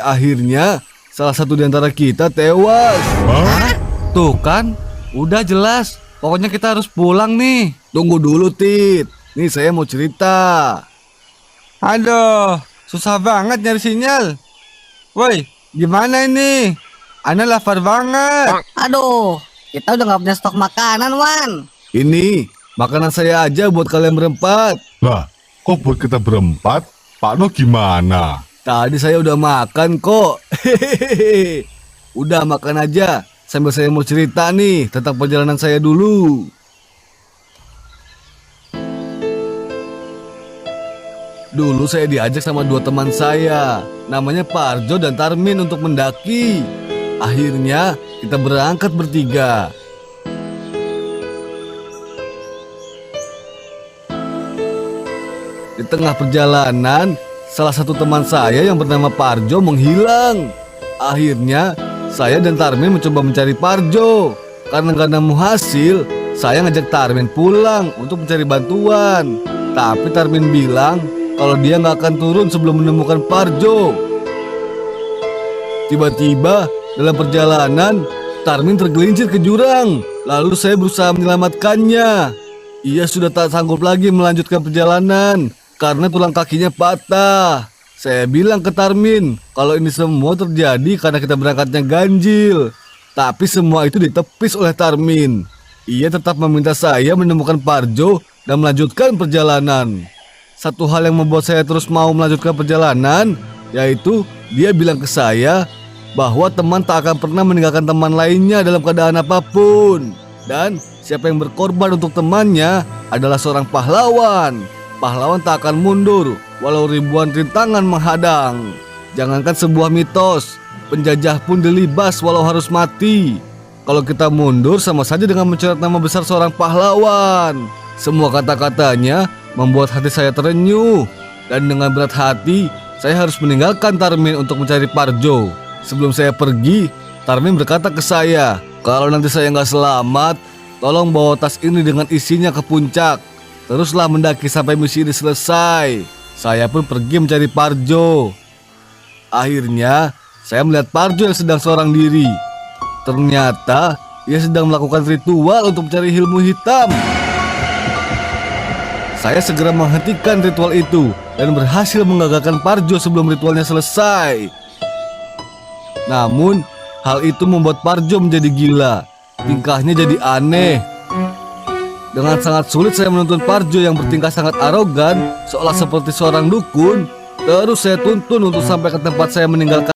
akhirnya salah satu di antara kita tewas. Hah? Tuh kan, udah jelas. Pokoknya kita harus pulang nih. Tunggu dulu, Tit. Nih saya mau cerita. Aduh, susah banget nyari sinyal. Woi, gimana ini? Ana lapar banget. Aduh, kita udah nggak punya stok makanan, Wan. Ini makanan saya aja buat kalian berempat. Lah, kok buat kita berempat? Pak No gimana? Tadi saya udah makan kok. Hehehe. Udah makan aja. Sambil saya mau cerita nih tentang perjalanan saya dulu. Dulu saya diajak sama dua teman saya, namanya Parjo dan Tarmin untuk mendaki. Akhirnya kita berangkat bertiga. Di tengah perjalanan, salah satu teman saya yang bernama Parjo menghilang. Akhirnya saya dan Tarmin mencoba mencari Parjo. Karena gak nemu hasil, saya ngajak Tarmin pulang untuk mencari bantuan. Tapi Tarmin bilang kalau dia nggak akan turun sebelum menemukan Parjo. Tiba-tiba dalam perjalanan, Tarmin tergelincir ke jurang. Lalu saya berusaha menyelamatkannya. Ia sudah tak sanggup lagi melanjutkan perjalanan karena tulang kakinya patah. Saya bilang ke Tarmin kalau ini semua terjadi karena kita berangkatnya ganjil. Tapi semua itu ditepis oleh Tarmin. Ia tetap meminta saya menemukan Parjo dan melanjutkan perjalanan. Satu hal yang membuat saya terus mau melanjutkan perjalanan, yaitu dia bilang ke saya bahwa teman tak akan pernah meninggalkan teman lainnya dalam keadaan apapun. Dan siapa yang berkorban untuk temannya adalah seorang pahlawan. Pahlawan tak akan mundur walau ribuan rintangan menghadang. Jangankan sebuah mitos, penjajah pun dilibas walau harus mati. Kalau kita mundur sama saja dengan mencoret nama besar seorang pahlawan. Semua kata-katanya membuat hati saya terenyuh. Dan dengan berat hati, saya harus meninggalkan Tarmin untuk mencari Parjo. Sebelum saya pergi, Tarmin berkata ke saya, kalau nanti saya nggak selamat, tolong bawa tas ini dengan isinya ke puncak. Teruslah mendaki sampai misi ini selesai. Saya pun pergi mencari Parjo. Akhirnya, saya melihat Parjo yang sedang seorang diri. Ternyata, ia sedang melakukan ritual untuk mencari ilmu hitam. Saya segera menghentikan ritual itu dan berhasil menggagalkan Parjo sebelum ritualnya selesai. Namun, hal itu membuat Parjo menjadi gila. Tingkahnya jadi aneh. Dengan sangat sulit saya menuntun Parjo yang bertingkah sangat arogan, seolah seperti seorang dukun. Terus saya tuntun untuk sampai ke tempat saya meninggalkan